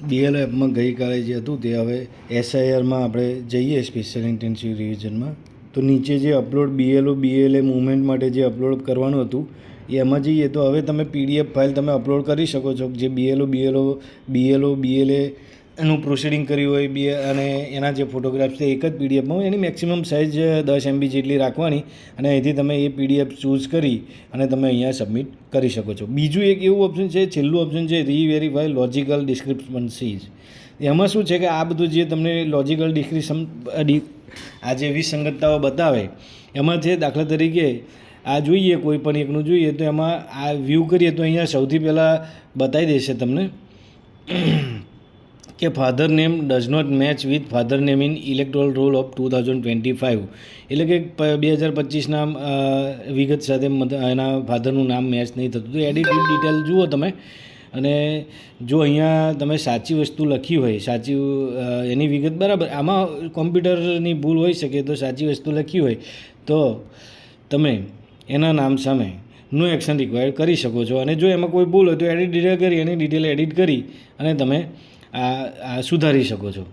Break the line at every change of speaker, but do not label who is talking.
BLO એપમાં ગઈકાલે જે હતું તે હવે એસઆઈઆરમાં આપણે જઈએ સ્પેશિયલ ઇન્ટેન્સિવ રિવિઝનમાં તો નીચે જે અપલોડ બીએલએ મુવમેન્ટ માટે જે અપલોડ કરવાનું હતું એમાં જઈએ તો હવે તમે પીડીએફ ફાઇલ તમે અપલોડ કરી શકો છો જે બીએલએ એનું પ્રોસિડિંગ કર્યું હોય અને એના જે ફોટોગ્રાફ્સ છે એક જ પીડીએફમાં હોય એની મેક્સિમમ સાઇઝ 10 MB જેટલી રાખવાની અને અહીંથી તમે એ પીડીએફ ચૂઝ કરી અને તમે અહીંયા સબમિટ કરી શકો છો. બીજું એક એવું ઓપ્શન છે, છેલ્લું ઓપ્શન છે રીવેરીફાઈ લોજિકલ ડિસ્ક્રિપન્સીઝ. એમાં શું છે કે આ બધું જે તમને લોજિકલ આ જે વિસંગતતાઓ બતાવે એમાં છે દાખલા તરીકે આ જોઈએ કોઈ પણ એકનું જોઈએ તો એમાં આ વ્યૂ કરીએ તો અહીંયા સૌથી પહેલાં બતાવી દેશે તમને કે father name does not match with father name in electoral roll of 2025 એટલે કે 2025ના વિગત સાથે એના ફાધરનું નામ મેચ નહીં થતું. તો એડિટ ડિટેલ જુઓ તમે અને જો અહીંયા તમે સાચી વસ્તુ લખી હોય સાચી એની વિગત બરાબર આમાં કોમ્પ્યુટરની ભૂલ હોઈ શકે તો સાચી વસ્તુ લખી હોય તો તમે એના નામ સામે નો એક્શન રિક્વાયર્ડ કરી શકો છો અને જો એમાં કોઈ ભૂલ હોય તો એડિટ ડિટેલ કરી એની ડિટેલ એડિટ કરી અને તમે આ સુધારી શકો છો.